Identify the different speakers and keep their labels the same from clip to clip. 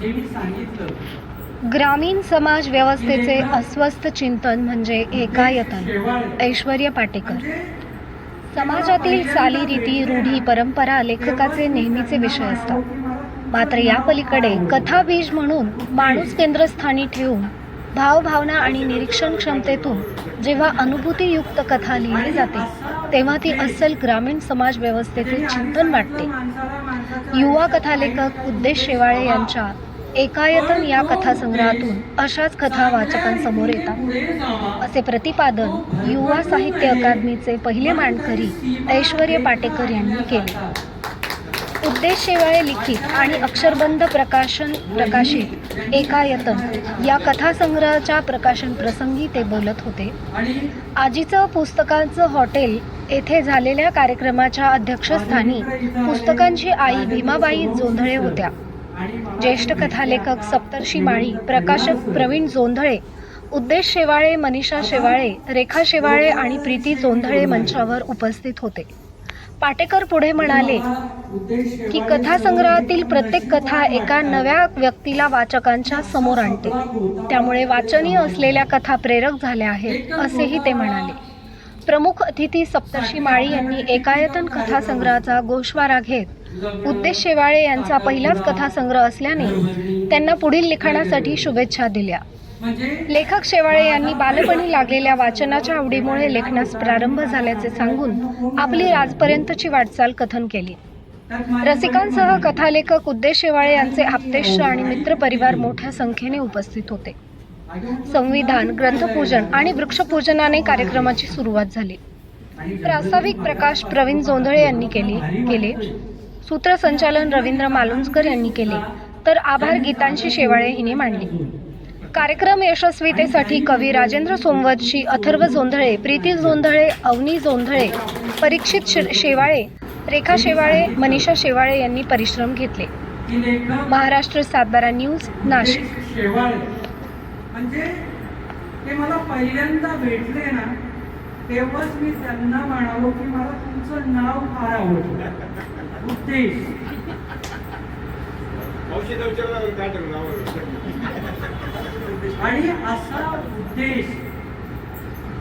Speaker 1: जे मी सांगितलं
Speaker 2: ग्रामीण समाज व्यवस्थेचे अस्वस्थ चिंतन म्हणजे एकायतन. ऐश्वर्य पाटेकर. समाजातील चालीरीती, रूढी, परंपरा लेखकाचे नेहमीचे विषय असतात. मात्र या पलीकडे कथाबीज म्हणून माणूस केंद्रस्थानी ठेवून भावभावना आणि निरीक्षण क्षमतेतून जेव्हा अनुभूतीयुक्त कथा लिहिली जाते तेव्हा ती अस्सल ग्रामीण समाज व्यवस्थेचे चिंतन वाटते. युवा कथालेखक उद्देश शेवाळे यांच्या एकायतन या कथासंग्रहातून अशाच कथा वाचकांसमोर येतात, असे प्रतिपादन युवा साहित्य अकादमीचे पहिले मानकरी ऐश्वर्य पाटेकर यांनी केले. उद्देश शेवाळे लिखित आणि अक्षरबंध प्रकाशित एकायतन या कथासंग्रहाच्या प्रकाशन प्रसंगी ते बोलत होते. आजीचं पुस्तकांचं हॉटेल येथे झालेल्या कार्यक्रमाच्या अध्यक्षस्थानी पुस्तकांची आई भीमाबाई जोंधळे होत्या. ज्येष्ठ कथालेखक सप्तर्षी माळी, प्रकाशक प्रवीण जोंधळे, उद्देश शेवाळे, मनीषा शेवाळे, रेखा शेवाळे आणि प्रीती जोंधळे मंचावर उपस्थित होते. पाटेकर पुढे म्हणाले की कथासंग्रहातील प्रत्येक कथा एका नव्या व्यक्तीला वाचकांच्या समोर आणते. त्यामुळे वाचनीय असलेल्या कथा प्रेरक झाल्या आहेत, असेही ते म्हणाले. प्रमुख अतिथी सप्तर्षी माळी यांनी एकायतन कथासंग्रहाचा गोषवारा घेत उद्देश शेवाळे यांचा पहिलाच कथासंग्रह असल्याने त्यांना पुढील लिखाणासाठी शुभेच्छा दिल्या. लेखक शेवाळे यांनी बालपणी लागलेल्या वाचनाच्या आवडीमुळे लेखनास प्रारंभ झाल्याचे सांगून आपली आजपर्यंतची वाटचाल कथन केली. रसिकांसह कथालेखक उद्देश शेवाळे यांचे आप्तेष्ट आणि मित्रपरिवार मोठ्या संख्येने उपस्थित होते. संविधान, ग्रंथपूजन आणि वृक्षपूजनाने कार्यक्रमाची सुरुवात झाली. प्रास्ताविक प्रकाश प्रवीण जोंधळे यांनी केले. सूत्रसंचालन रवींद्र मालुंजकर यांनी केले, तर आभार गीतांशी शेवाळे हिने मांडले. कार्यक्रम यशस्वीतेसाठी कवी राजेंद्र सोमवंशी, अथर्व जोंधळे, प्रीती जोंधळे, अवनी जोंधळे, परीक्षित शेवाळे, रेखा शेवाळे, मनीषा शेवाळे यांनी परिश्रम घेतले. महाराष्ट्र 7/12 न्यूज, नाशिक.
Speaker 1: म्हणजे ते मला पहिल्यांदा भेटले ना, तेव्हाच मी त्यांना म्हणालो की मला तुमचं नाव फार आवडलं, उद्देश. आणि असा उद्देश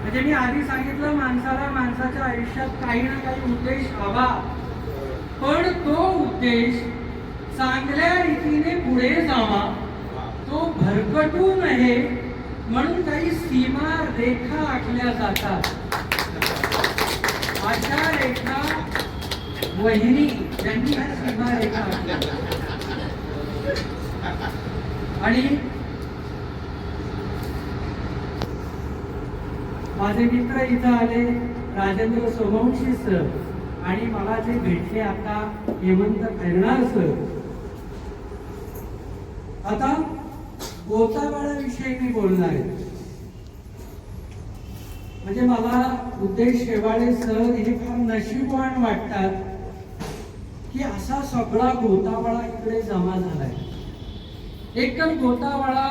Speaker 1: म्हणजे मी आधी सांगितलं, माणसाला माणसाच्या आयुष्यात काही ना काही उद्देश हवा, पण तो उद्देश चांगल्या रीतीने पुढे जावा, तो भरकटू नये म्हणून काही सीमा रेखा आखल्या जातात. अशा रेखा वहिनी ज्यांनी ह्या सीमा रेखा आखल्या. आणि माझे मित्र इथं आले, राजेंद्र सोमवंशी सर, आणि मला जे भेटले आता हेमंत खैरनार सर. आता गोतावळ्याविषयी मी बोलणार आहे. म्हणजे मला उद्देश शेवाळे सर हे फार नशीबवान वाटतात की असा सगळा गोतावळा इकडे जमा झालाय. एकतर गोतावळा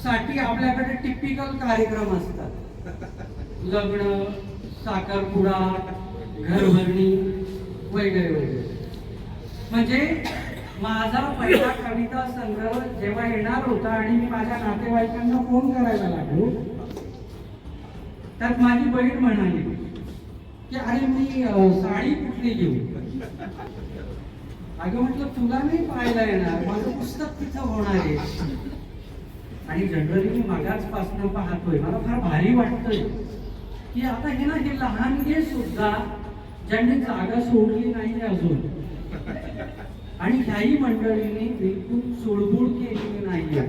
Speaker 1: साठी आपल्याकडे टिपिकल कार्यक्रम असतात, लग्न, साखरपुडा, घरभरणी वगैरे वगैरे. म्हणजे माझा पहिला कविता संग्रह जेव्हा येणार होता आणि मी माझ्या नातेवाईकांना फोन करायला लागलो, त्यात माझी बहीण म्हणाली की अरे मी साडी कुठली घेऊ. अगं म्हटलं तुला नाही पाहायला येणार, माझं पुस्तक तिथं होणार आहे. आणि जनरली मी मागासपासून पाहतोय, मला फार भारी वाटतंय की आता हे ना, हे लहानगे सुद्धा ज्यांनी जागा सोडली नाही अजून, आणि ह्याही मंडळीने बिलकुल सोडबूड केलेली नाहीये.